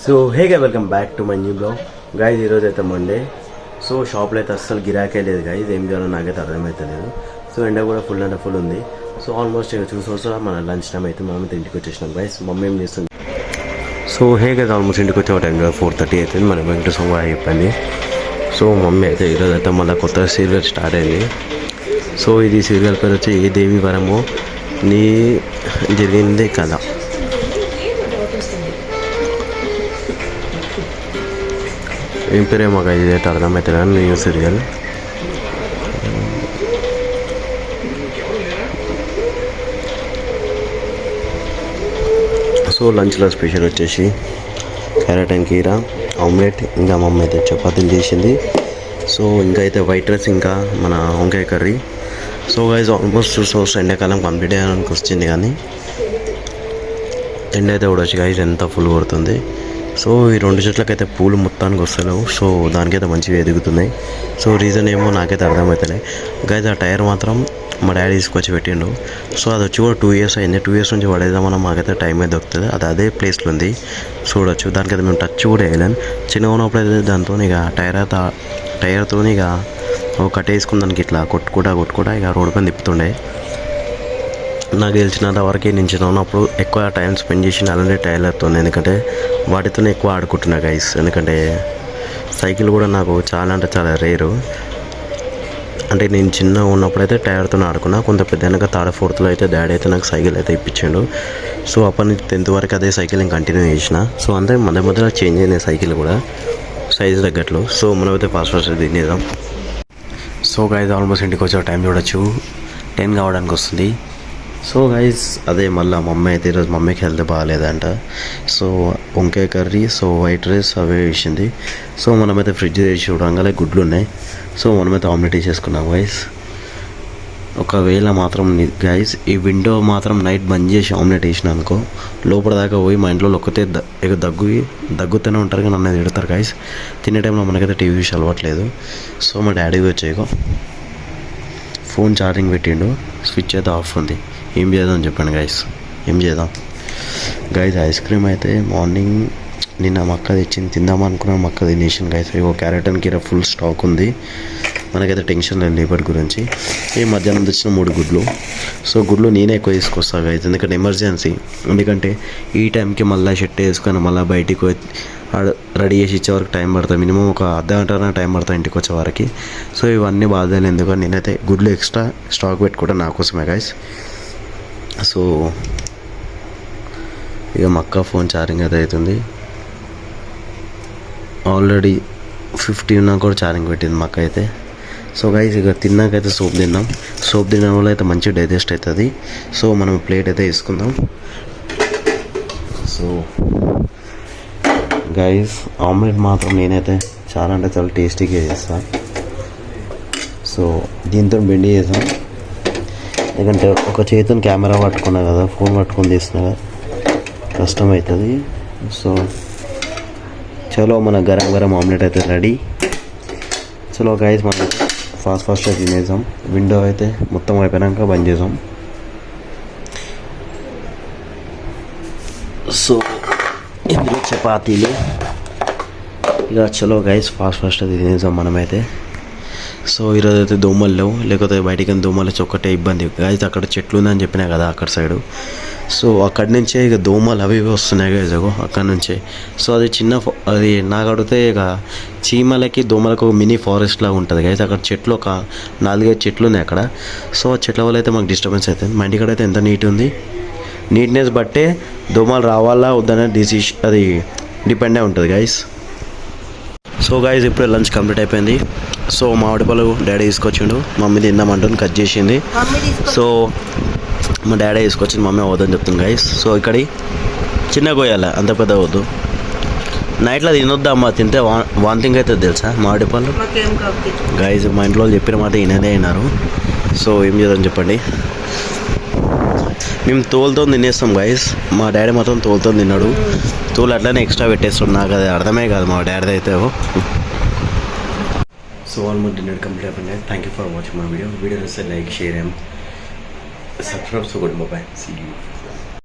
So hey గా welcome back to my new blog guys. ఈరోజు అయితే మండే. సో షాప్లో అయితే అస్సలు గిరాకే లేదు గైజ్. ఏం చేయాలో నాకైతే అర్థమవుతలేదు. సో ఎండ కూడా ఫుల్ అంటే ఫుల్ ఉంది. సో ఆల్మోస్ట్ చూసి మన లంచ్ టైం అయితే మనం ఇంటికి వచ్చేసినాం గైజ్. మమ్మీ ఏం చేస్తుంది? సో హే గైజ్, ఆల్మోస్ట్ ఇంటికి వచ్చే టైం 4:30 అవుతుంది. మన వెంకట సోమవారం అయిపోయింది. సో మమ్మీ అయితే ఈరోజు అయితే మళ్ళీ కొత్త సీరియల్ స్టార్ట్ అయింది. సో ఇది సీరియల్ పేరు వచ్చి ఏ దేవి వరము నీ జరిగింది కదా. ఏం పేరేమో ఇది అయితే అర్థమైతే కానీ న్యూ సీరియల్. సో లంచ్లో స్పెషల్ వచ్చేసి క్యారెట్ అండ్ కీరా ఆమ్లెట్, ఇంకా మా అమ్మ అయితే చపాతీలు చేసింది. సో ఇంకా అయితే వైట్ రైస్, ఇంకా మన వంకాయ కర్రీ. సో గైజ్ ఆల్మోస్ట్ ఎండాకాలం కంప్లీట్ అయ్యానికి వచ్చింది, కానీ ఎండ అయితే కూడా వచ్చి గైజ్ ఎంత ఫుల్ కొడుతుంది. సో ఈ 2 చెట్లకైతే పూలు మొత్తానికి వస్తలేవు. సో దానికైతే మంచిగా ఎదుగుతున్నాయి. సో రీజన్ ఏమో నాకైతే అర్థమవుతలే గైజ్. ఆ టైర్ మాత్రం మా డాడీ తీసుకొచ్చి పెట్టిండు. సో అది వచ్చి కూడా 2 years అయింది. 2 years నుంచి పడేద్దామన్నా మాకైతే టైం అయితే దొరుకుతుంది. అది అదే ప్లేస్లో ఉంది చూడొచ్చు. దానికైతే మేము టచ్ కూడా వేయలేను. చిన్నగా ఉన్నప్పుడు అయితే దాంతో ఇక టైర్తో ఇక కట్టేసుకుని దానికి ఇట్లా కొట్టుకుంటా ఇక రోడ్డు పైన తిప్పుతుండే. నాకు తెలిసినంత వరకు నేను చిన్న ఉన్నప్పుడు ఎక్కువ టైం స్పెండ్ చేసిన అలాంటి టైర్లతో, ఎందుకంటే వాటితోనే ఎక్కువ ఆడుకుంటున్నా గైస్. ఎందుకంటే సైకిల్ కూడా నాకు చాలా అంటే చాలా రేరు. అంటే నేను చిన్నగా ఉన్నప్పుడు అయితే టైర్తో ఆడుకున్నా. కొంత పెద్ద వెనక 3rd 4thలో అయితే డాడీ అయితే నాకు సైకిల్ అయితే ఇప్పించాడు. సో అప్పటి నుంచి 10th వరకు అదే సైకిల్ నేను కంటిన్యూ చేసిన. సో అంతే మధ్యలో చేంజ్ అయినాయి సైకిల్ కూడా సైజు తగ్గట్లు. సో మనమైతే ఫాస్ట్ తినేద్దాం. సో గైజ్ ఆల్మోస్ట్ ఇంటికి వచ్చే టైం చూడొచ్చు 10 కావడానికి వస్తుంది. సో గైజ్ అదే మళ్ళీ మమ్మీ అయితే ఈరోజు మమ్మీకి హెల్త్ బాగాలేదంట. సో వంకాయ కర్రీ, సో వైట్ రైస్ అవే వేసింది. సో మనమైతే ఫ్రిడ్జ్ తెచ్చి చూడంగానే గుడ్లు ఉన్నాయి. సో మనమైతే ఆమ్లెట్ వేసేసుకున్నాం గైజ్. ఒకవేళ మాత్రం గైజ్ ఈ విండో మాత్రం నైట్ బంద్ చేసి ఆమ్లెట్ వేసిన అనుకో, లోపల దాకా పోయి మా ఇంట్లో ఒక్కతే దగ్గుతూనే ఉంటారు, కానీ నన్ను తిడతారు గైజ్. తినే టైంలో మనకైతే టీవీ చూసి అలవాట్లేదు. సో మా డాడీ వచ్చేయకో ఫోన్ ఛార్జింగ్ పెట్టిండు, స్విచ్ అయితే ఆఫ్ ఉంది. ఏం చేద్దాం చెప్పండి గైస్, ఏం చేద్దాం గైజ్. ఐస్ క్రీమ్ అయితే మార్నింగ్ నిన్న మా అక్క తెచ్చింది, తిందాం అనుకున్నాను. మా అక్క తినేసాను గైస్. ఇగో క్యారెట్ అండ్ కీరా ఫుల్ స్టాక్ ఉంది. మనకైతే టెన్షన్ లేదు లేబర్ గురించి. ఈ మధ్యాహ్నం తెచ్చిన 3 గుడ్లు. సో గుడ్లు నేనే ఎక్కువ తీసుకొస్తాను గైస్, ఎందుకంటే ఎమర్జెన్సీ. ఎందుకంటే ఈ టైంకి మళ్ళీ షర్ట్ వేసుకొని మళ్ళీ బయటికి రెడీ చేసి ఇచ్చేవరకు టైం పడుతుంది. మినిమం ఒక అర్ధగంట టైం పడుతుంది ఇంటికి వచ్చేవారికి. సో ఇవన్నీ బాధలు ఎందుకని నేనైతే గుడ్లు ఎక్స్ట్రా స్టాక్ పెట్టుకుంటాను నా కోసమే గైస్. సో ఇక మా అక్క ఫోన్ ఛార్జింగ్ అయితే అవుతుంది. ఆల్రెడీ 50 ఉన్నా కూడా ఛార్జింగ్ పెట్టింది మా అక్క అయితే. సో గైస్ ఇక తిన్నాకైతే సోప్ తిన్నాం. సోప్ తినడం వల్ల అయితే మంచి డైజెస్ట్ అవుతుంది. సో మనం ప్లేట్ అయితే వేసుకుందాం. సో గైస్ ఆమ్లెట్ మాత్రం నేనైతే చాలా అంటే చాలా టేస్టీగా చేస్తాను. సో దీంతో బెండి చేసాం, ఎందుకంటే ఒక చేతిని కెమెరా పట్టుకున్నా కదా, ఫోన్ పట్టుకొని తీస్తున్నా కదా, కష్టమవుతుంది. సో చలో మన గరం ఆమ్లెట్ అయితే రెడీ. చలో గైస్ మనం ఫాస్ట్గా తినేసాం. విండో అయితే మొత్తం అయిపోయాక బంద్ చేసాం. సో ఇందులో చపాతీలు ఇక చలో గైస్ ఫాస్ట్గా తినేసాం మనమైతే. సో ఈరోజు అయితే దోమలు లేవు, లేకపోతే బయటికి దోమలు వచ్చి ఒక్కటే ఇబ్బంది గైస్. అక్కడ చెట్లు ఉందని చెప్పినా కదా అక్కడ సైడు. సో అక్కడి నుంచే ఇక దోమలు అవి వస్తున్నాయి గైస్ అక్కడ నుంచే. సో అది అది నాకు అడిగితే ఇక చీమలకి దోమలకు ఒక మినీ ఫారెస్ట్ లాగా ఉంటుంది గైస్. అక్కడ చెట్లు ఒక 4-5 చెట్లు ఉన్నాయి అక్కడ. సో ఆ చెట్ల వల్ల అయితే మాకు డిస్టర్బెన్స్ అవుతుంది. మా ఇంటికాడ అయితే ఎంత నీట్ ఉంది. నీట్నెస్ బట్టే దోమలు రావాలా వద్దనే అది డిపెండ్ అయి ఉంటుంది గైస్. సో గైస్ ఇప్పుడే లంచ్ కంప్లీట్ అయిపోయింది. సో మామిడి పళ్ళు డాడీ తీసుకొచ్చిండు, మమ్మీ తిందామంటుంది కట్ చేసింది. సో మా డాడీ తీసుకొచ్చింది, మమ్మీ వద్దని చెప్తుంది గైస్. సో ఇక్కడ చిన్న కోయాలి, అంత పెద్ద వద్దు. నైట్లో తినొద్దా అమ్మ, తింటే వాంతింగ్ అవుతుంది తెలుసా మామిడి పళ్ళు గైస్. మా ఇంట్లో చెప్పిన మాట ఈయనదే అయినారు. సో ఏం చేద్దాం చెప్పండి. మేము తోలుతో తినేస్తాం గైస్. మా డాడీ మాత్రం తోలుతో తిన్నాడు. తోలు అట్లనే ఎక్స్ట్రా పెట్టేస్తాడు. నాకు అది అర్థమే కాదు మా డాడీ అయితే. సో ఆల్మోస్ట్ డిన్నర్ కంప్లీట్ అయిపోయింది. Thank you for watching my video. Video నచ్చితే like, share and subscribe. So good bye, see you.